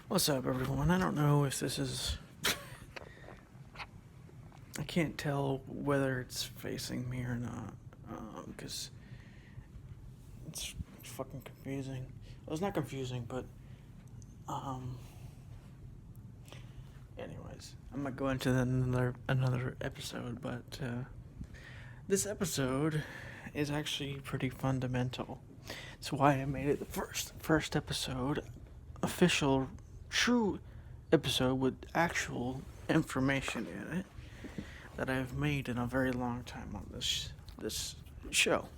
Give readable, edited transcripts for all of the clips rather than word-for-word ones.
What's up, everyone? I don't know if this is. I can't tell whether it's facing me or not, because it's fucking confusing. Well, it's not confusing, but um. Anyways, I'm gonna go into another episode, but this episode is actually pretty fundamental. It's why I made it the first episode, official, true episode with actual information in it that I've made in a very long time on this show.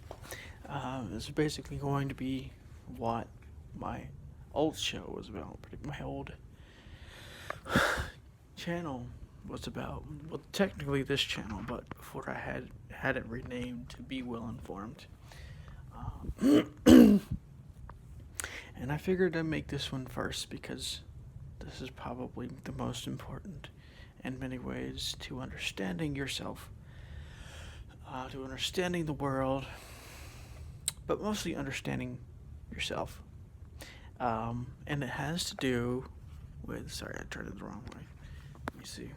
It's basically going to be what my old show was about, my old channel was about. Well, technically this channel, but before I had it renamed to Be Well Informed. And I figured I'd make this one first because this is probably the most important in many ways to understanding yourself, to understanding the world, but mostly understanding yourself. And it has to do with. Sorry, I turned it the wrong way. Let me see.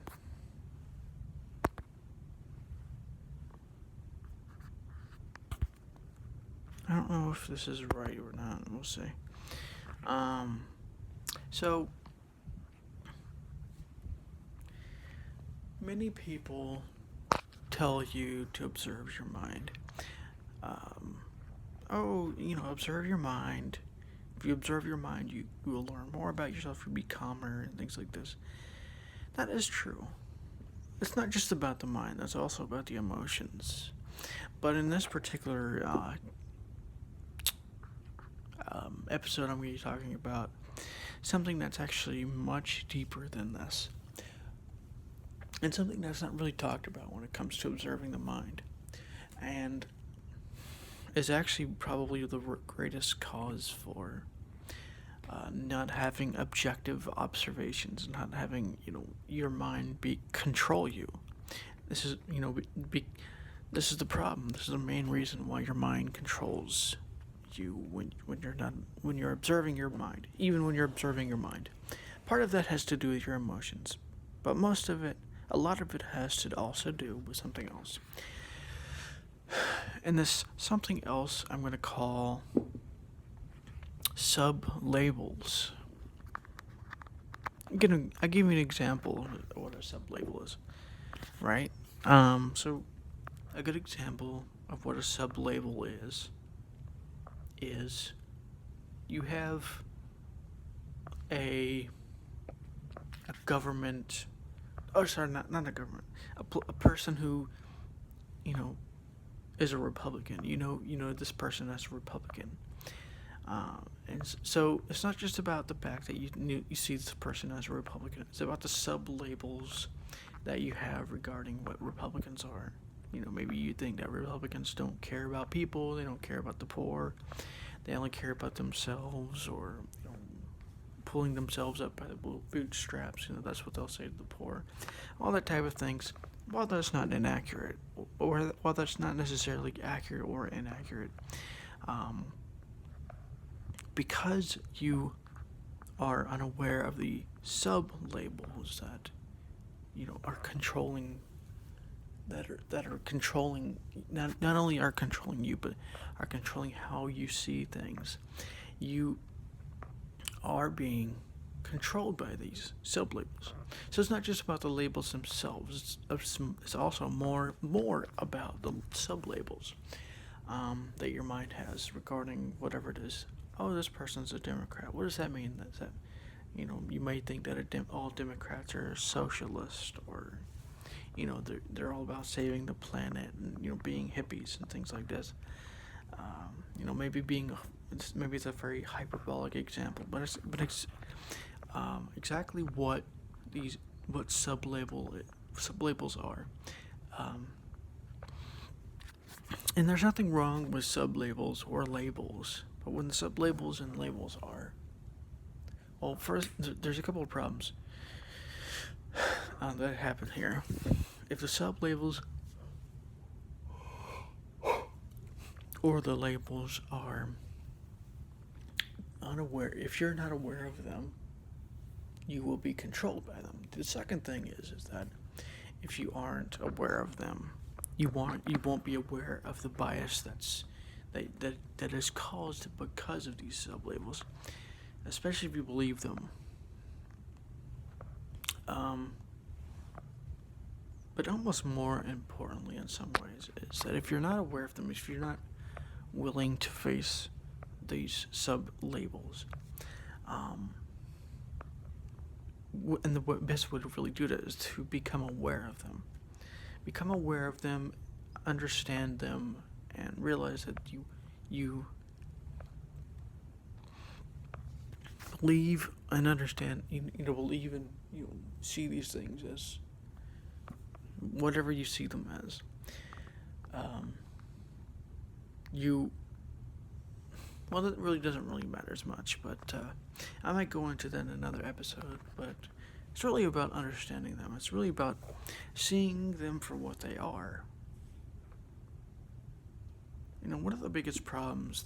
I don't know if this is right or not. We'll see. So many people tell you to observe your mind. Observe your mind. If you observe your mind, you will learn more about yourself. You'll be calmer and things like this. That is true. It's not just about the mind. That's also about the emotions. But in this particular episode, I'm going to be talking about something that's actually much deeper than this, and something that's not really talked about when it comes to observing the mind, and is actually probably the greatest cause for not having objective observations, not having your mind control you. This is this is the problem. This is the main reason why your mind controls you when you're observing your mind. Even when you're observing your mind, part of that has to do with your emotions, but a lot of it has to also do with something else. And this something else I'm going to call sublabels. I'll give you an example of what a sublabel is, right? So a good example of what a sublabel is you have a government. Oh, sorry, not a government. A person who, is a Republican. This person as a Republican. And so it's not just about the fact that you see this person as a Republican. It's about the sub-labels that you have regarding what Republicans are. Maybe you think that Republicans don't care about people, they don't care about the poor, they only care about themselves, or pulling themselves up by the bootstraps. That's what they'll say to the poor. All that type of things. While that's not inaccurate, or while that's not necessarily accurate or inaccurate, because you are unaware of the sub-labels that are controlling, that are controlling, not only are controlling you, but are controlling how you see things. You are being controlled by these sub-labels. So it's not just about the labels themselves. It's also more about the sub-labels that your mind has regarding whatever it is. Oh, this person's a Democrat. What does that mean? That you may think that all Democrats are socialist, or they're all about saving the planet and being hippies and things like this. Maybe it's a very hyperbolic example, but it's exactly what sublabels are. And there's nothing wrong with sublabels or labels, but when the sublabels and labels are, well, first there's a couple of problems that happen here. If the sublabels or the labels are unaware, if you're not aware of them, you will be controlled by them. The second thing is that if you aren't aware of them, you won't be aware of the bias that is caused because of these sublabels, especially if you believe them. But almost more importantly, in some ways, is that if you're not aware of them, if you're not willing to face these sub-labels, and the best way to really do that is to become aware of them. Become aware of them, understand them, and realize that you believe and understand. You believe and see these things as whatever you see them as. Well, that really doesn't really matter as much, but I might go into that in another episode. But it's really about understanding them. It's really about seeing them for what they are. One of the biggest problems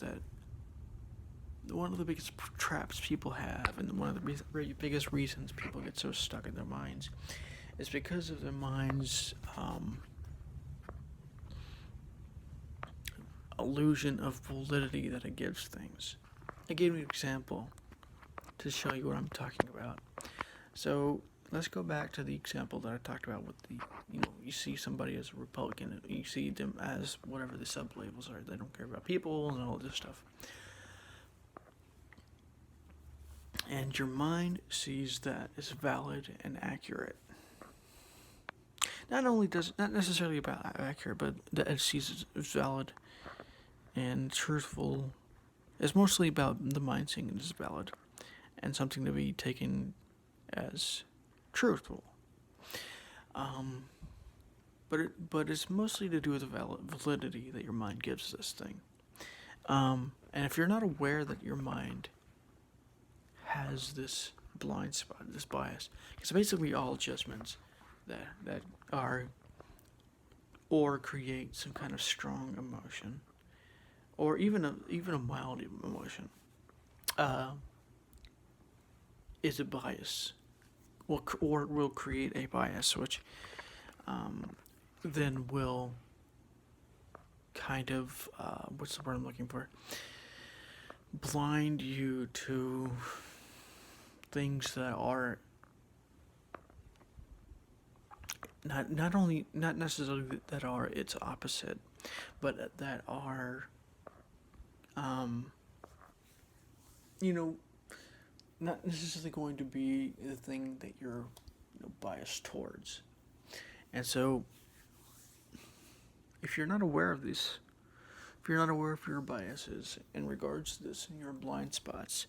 one of the biggest traps people have, and one of the biggest reasons people get so stuck in their minds, is because of their minds' illusion of validity that it gives things. I gave you an example to show you what I'm talking about. So let's go back to the example that I talked about with you see somebody as a Republican, and you see them as whatever the sub-labels are. They don't care about people and all this stuff. And your mind sees that as valid and accurate. Not necessarily about accurate, but that it sees it as valid and truthful. It's mostly about the mind seeing it as valid and something to be taken as truthful. But it's mostly to do with the validity that your mind gives this thing. And if you're not aware that your mind has this blind spot, this bias, because basically all judgments that are or create some kind of strong emotion, or even a mild emotion, is a bias, or will create a bias, which then will kind of what's the word I'm looking for? Blind you to things that are not necessarily that are its opposite, but that are not necessarily going to be the thing that you're biased towards. And so if you're not aware of this, if you're not aware of your biases in regards to this and your blind spots,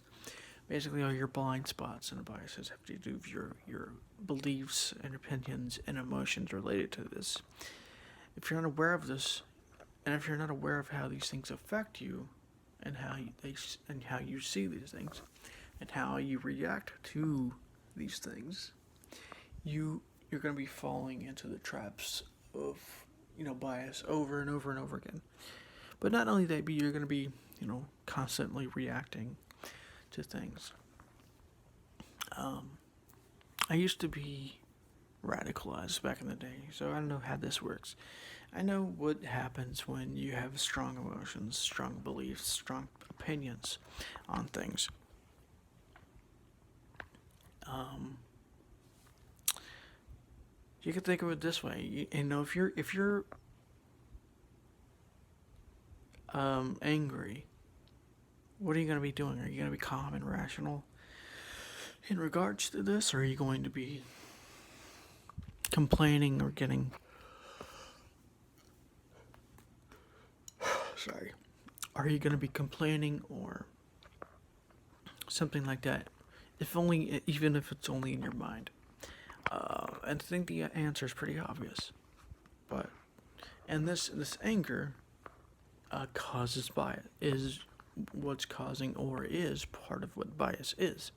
basically all your blind spots and biases have to do with your beliefs and opinions and emotions related to this. If you're not aware of this, and if you're not aware of how these things affect you, and how you see these things, and how you react to these things, you're going to be falling into the traps of bias over and over and over again. But not only that, but you're going to be constantly reacting to things. I used to be radicalized back in the day, so I don't know how this works. I know what happens when you have strong emotions, strong beliefs, strong opinions on things. You can think of it this way. If you're angry, what are you going to be doing? Are you going to be calm and rational in regards to this, or are you going to be complaining or getting are you going to be complaining or something like that, even if it's only in your mind? And I think the answer is pretty obvious. And this anger causes bias, is what's causing or is part of what bias is.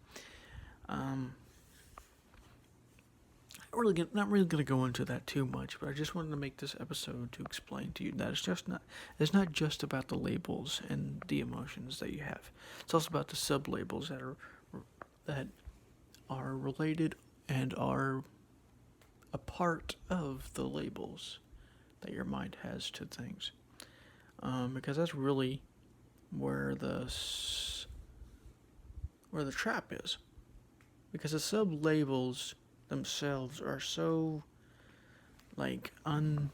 Not really going to go into that too much, but I just wanted to make this episode to explain to you that it's not just about the labels and the emotions that you have. It's also about the sub-labels that are related and are a part of the labels that your mind has to things. Because that's really where the trap is. Because the sub labels themselves are so like unconscious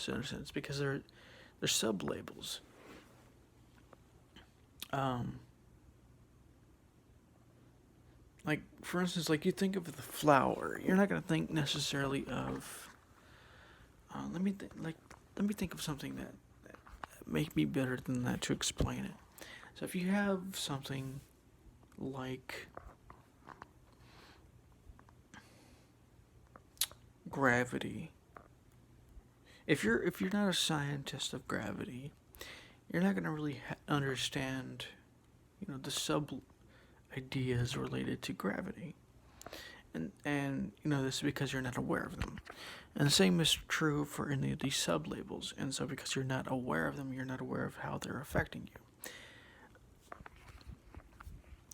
in a sense, because they're sub labels. Like for instance, like you think of the flower, you're not gonna think necessarily of. Let me think of something that make me better than that to explain it. So if you have something like gravity, if you're not a scientist of gravity, you're not gonna really understand, the sub ideas related to gravity, and this is because you're not aware of them. And the same is true for any of these sub labels. And so because you're not aware of them, you're not aware of how they're affecting you.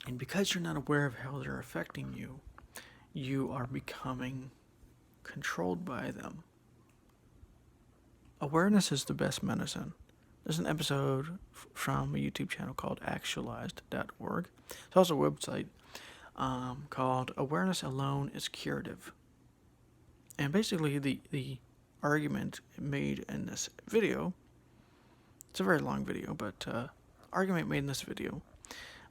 And because you're not aware of how they're affecting you, you are becoming controlled by them. Awareness is the best medicine. There's an episode from a YouTube channel called actualized.org. It's also a website called Awareness Alone is Curative. And basically the argument made in this video, it's a very long video, but argument made in this video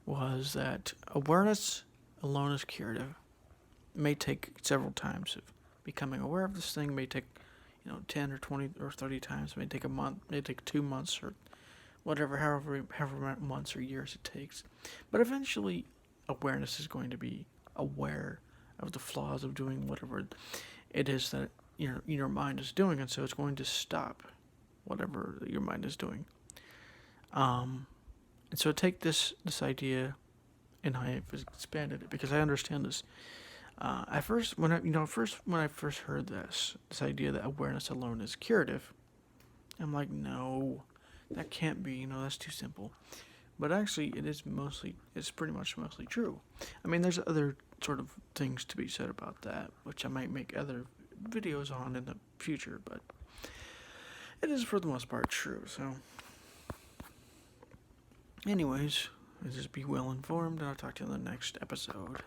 was that awareness alone is curative. It may take several times. Becoming aware of this thing may take 10 or 20 or 30 times. It may take a month, it may take 2 months, or whatever, however many months or years it takes. But eventually, awareness is going to be aware of the flaws of doing whatever it is that your mind is doing, and so it's going to stop whatever your mind is doing. And so take this idea, and I have expanded it because I understand this. At first, when I first heard this idea that awareness alone is curative, I'm like, no, that can't be. That's too simple. But actually, it's pretty much mostly true. I mean, there's other sort of things to be said about that, which I might make other videos on in the future, but it is for the most part true. So, anyways, just be well informed, and I'll talk to you in the next episode.